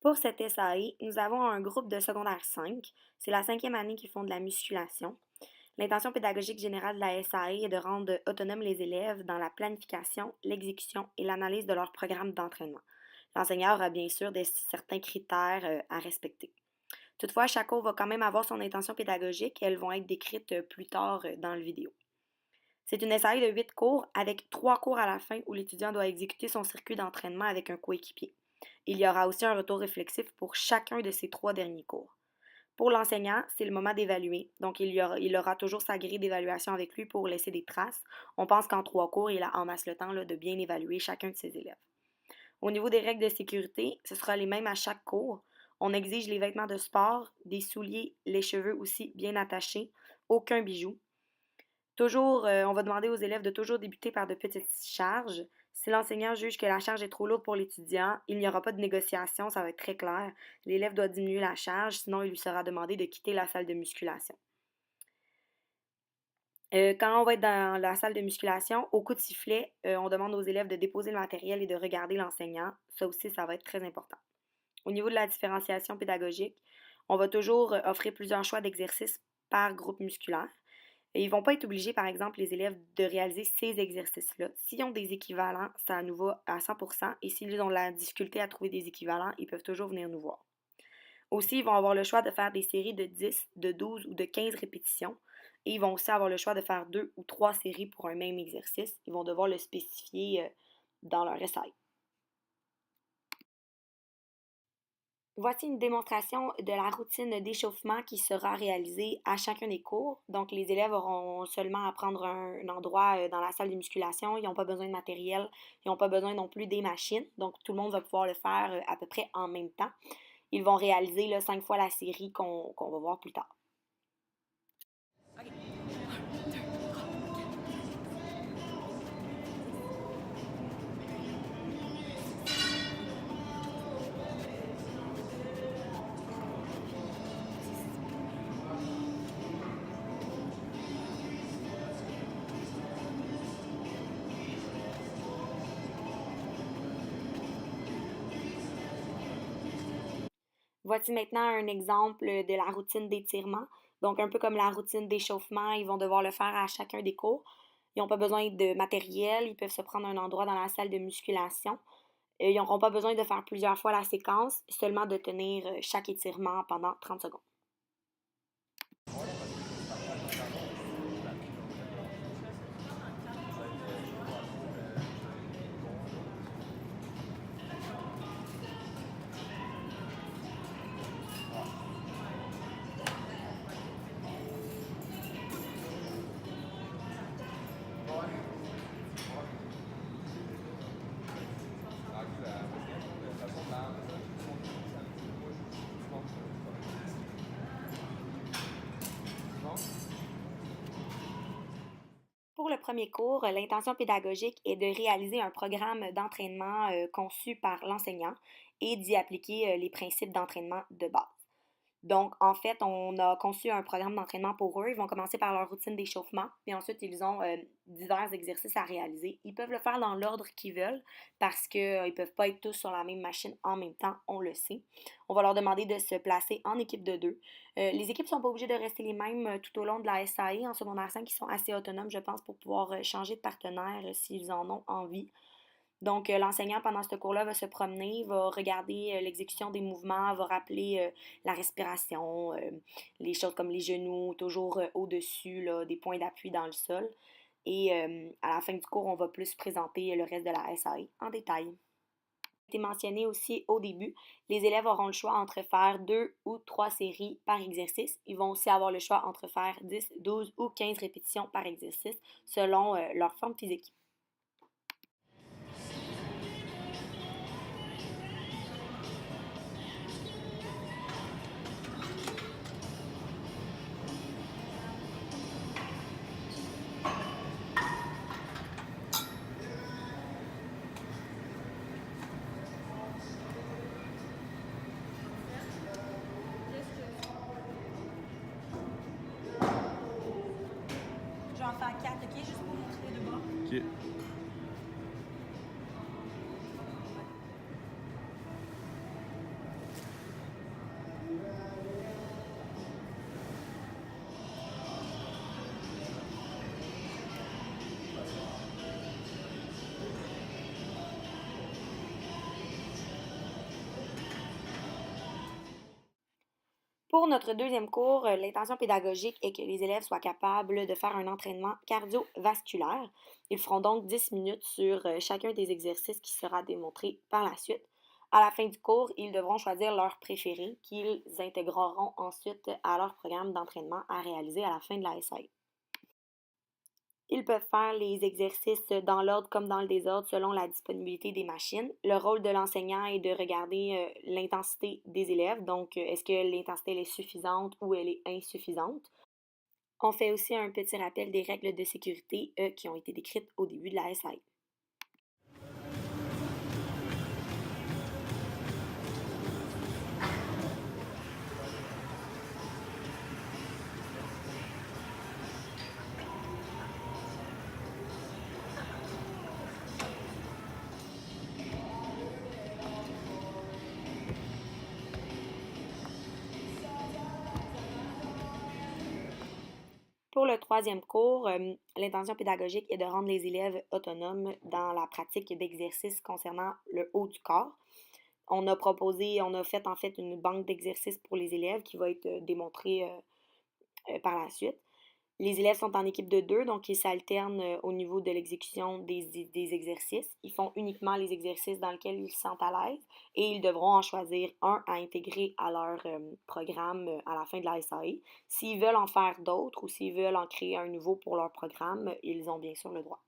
Pour cette SAE, nous avons un groupe de secondaire 5. C'est la 5e année qu'ils font de la musculation. L'intention pédagogique générale de la SAE est de rendre autonomes les élèves dans la planification, l'exécution et l'analyse de leur programme d'entraînement. L'enseignant aura bien sûr certains critères à respecter. Toutefois, chaque cours va quand même avoir son intention pédagogique et elles vont être décrites plus tard dans le vidéo. C'est une SAE de 8 cours avec 3 cours à la fin où l'étudiant doit exécuter son circuit d'entraînement avec un coéquipier. Il y aura aussi un retour réflexif pour chacun de ces 3 derniers cours. Pour l'enseignant, c'est le moment d'évaluer, donc il aura toujours sa grille d'évaluation avec lui pour laisser des traces. On pense qu'en 3 cours, il a en masse le temps de bien évaluer chacun de ses élèves. Au niveau des règles de sécurité, ce sera les mêmes à chaque cours. On exige les vêtements de sport, des souliers, les cheveux aussi bien attachés, aucun bijou. Toujours, on va demander aux élèves de toujours débuter par de petites charges. Si l'enseignant juge que la charge est trop lourde pour l'étudiant, il n'y aura pas de négociation, ça va être très clair. L'élève doit diminuer la charge, sinon il lui sera demandé de quitter la salle de musculation. Quand on va être dans la salle de musculation, au coup de sifflet, on demande aux élèves de déposer le matériel et de regarder l'enseignant. Ça aussi, ça va être très important. Au niveau de la différenciation pédagogique, on va toujours offrir plusieurs choix d'exercices par groupe musculaire. Et ils ne vont pas être obligés, par exemple, les élèves, de réaliser ces exercices-là. S'ils ont des équivalents, ça nous va à 100%. Et s'ils ont la difficulté à trouver des équivalents, ils peuvent toujours venir nous voir. Aussi, ils vont avoir le choix de faire des séries de 10, de 12 ou de 15 répétitions. Et ils vont aussi avoir le choix de faire 2 ou 3 séries pour un même exercice. Ils vont devoir le spécifier dans leur essai. Voici une démonstration de la routine d'échauffement qui sera réalisée à chacun des cours. Donc, les élèves auront seulement à prendre un endroit dans la salle de musculation. Ils n'ont pas besoin de matériel. Ils n'ont pas besoin non plus des machines. Donc, tout le monde va pouvoir le faire à peu près en même temps. Ils vont réaliser 5 fois la série qu'on va voir plus tard. Voici maintenant un exemple de la routine d'étirement. Donc, un peu comme la routine d'échauffement, ils vont devoir le faire à chacun des cours. Ils n'ont pas besoin de matériel, ils peuvent se prendre un endroit dans la salle de musculation. Ils n'auront pas besoin de faire plusieurs fois la séquence, seulement de tenir chaque étirement pendant 30 secondes. Pour le premier cours, l'intention pédagogique est de réaliser un programme d'entraînement conçu par l'enseignant et d'y appliquer les principes d'entraînement de base. Donc, en fait, on a conçu un programme d'entraînement pour eux. Ils vont commencer par leur routine d'échauffement, puis ensuite, ils ont divers exercices à réaliser. Ils peuvent le faire dans l'ordre qu'ils veulent parce qu'ils ne peuvent pas être tous sur la même machine en même temps, on le sait. On va leur demander de se placer en équipe de 2. Les équipes ne sont pas obligées de rester les mêmes tout au long de la SAE. En secondaire 5, ils sont assez autonomes, je pense, pour pouvoir changer de partenaire s'ils en ont envie. Donc, l'enseignant, pendant ce cours-là, va se promener, va regarder l'exécution des mouvements, va rappeler la respiration, les choses comme les genoux, toujours au-dessus, là, des points d'appui dans le sol. Et à la fin du cours, on va plus présenter le reste de la SAE en détail. Été mentionné aussi au début, les élèves auront le choix entre faire 2 ou 3 séries par exercice. Ils vont aussi avoir le choix entre faire 10, 12 ou 15 répétitions par exercice selon leur forme physique. Je vais en faire 4, ok? Juste pour montrer de bord. Ok. Pour notre deuxième cours, l'intention pédagogique est que les élèves soient capables de faire un entraînement cardiovasculaire. Ils feront donc 10 minutes sur chacun des exercices qui sera démontré par la suite. À la fin du cours, ils devront choisir leur préféré qu'ils intégreront ensuite à leur programme d'entraînement à réaliser à la fin de la SAE. Ils peuvent faire les exercices dans l'ordre comme dans le désordre selon la disponibilité des machines. Le rôle de l'enseignant est de regarder l'intensité des élèves, donc est-ce que l'intensité elle est suffisante ou elle est insuffisante. On fait aussi un petit rappel des règles de sécurité qui ont été décrites au début de la SAE. Pour le troisième cours, l'intention pédagogique est de rendre les élèves autonomes dans la pratique d'exercices concernant le haut du corps. On a fait en fait une banque d'exercices pour les élèves qui va être démontrée par la suite. Les élèves sont en équipe de deux, donc ils s'alternent au niveau de l'exécution des exercices. Ils font uniquement les exercices dans lesquels ils se sentent à l'aise et ils devront en choisir un à intégrer à leur programme à la fin de la SAE. S'ils veulent en faire d'autres ou s'ils veulent en créer un nouveau pour leur programme, ils ont bien sûr le droit.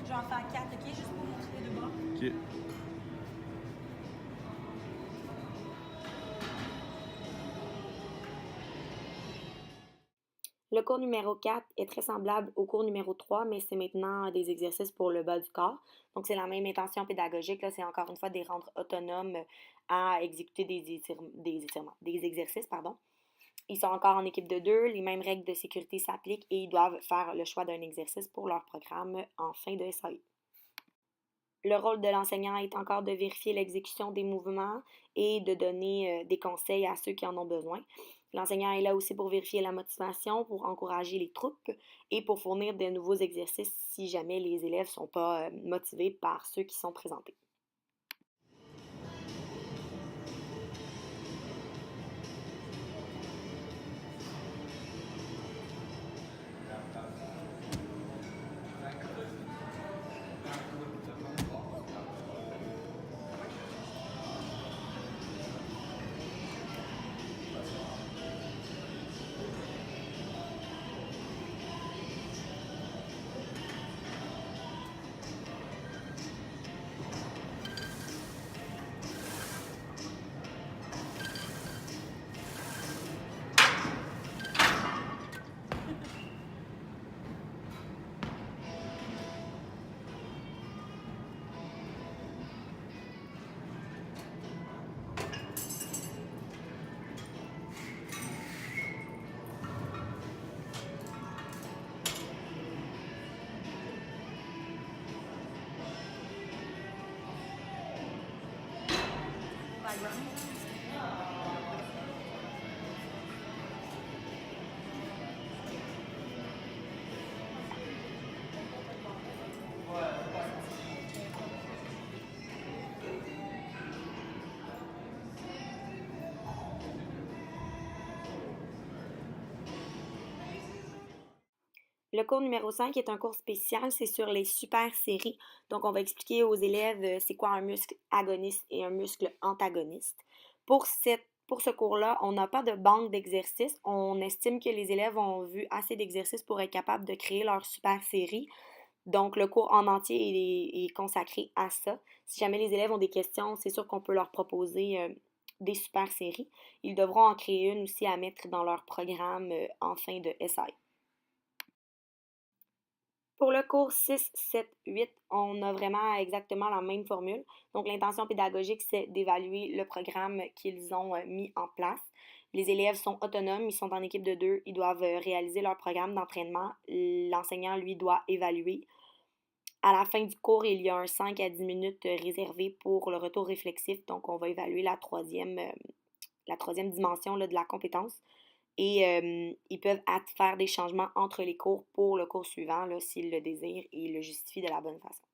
Je vais en faire 4, ok? Juste pour montrer les deux bords. OK. Le cours numéro 4 est très semblable au cours numéro 3, mais c'est maintenant des exercices pour le bas du corps. Donc, c'est la même intention pédagogique, là, c'est encore une fois de les rendre autonomes à exécuter des exercices, pardon. Ils sont encore en équipe de deux, les mêmes règles de sécurité s'appliquent et ils doivent faire le choix d'un exercice pour leur programme en fin de SAE. Le rôle de l'enseignant est encore de vérifier l'exécution des mouvements et de donner des conseils à ceux qui en ont besoin. L'enseignant est là aussi pour vérifier la motivation, pour encourager les troupes et pour fournir de nouveaux exercices si jamais les élèves ne sont pas motivés par ceux qui sont présentés. Le cours numéro 5 est un cours spécial, c'est sur les super séries. Donc, on va expliquer aux élèves c'est quoi un muscle agoniste et un muscle antagoniste. Pour ce cours-là, on n'a pas de banque d'exercices. On estime que les élèves ont vu assez d'exercices pour être capables de créer leur super série. Donc, le cours en entier est consacré à ça. Si jamais les élèves ont des questions, c'est sûr qu'on peut leur proposer des super séries. Ils devront en créer une aussi à mettre dans leur programme en fin de SI. Pour le cours 6, 7, 8, on a vraiment exactement la même formule. Donc, l'intention pédagogique, c'est d'évaluer le programme qu'ils ont mis en place. Les élèves sont autonomes, ils sont en équipe de deux, ils doivent réaliser leur programme d'entraînement. L'enseignant, lui, doit évaluer. À la fin du cours, il y a un 5 à 10 minutes réservé pour le retour réflexif. Donc, on va évaluer la troisième dimension là, de la compétence. Et ils peuvent faire des changements entre les cours pour le cours suivant, là, s'ils le désirent et le justifient de la bonne façon.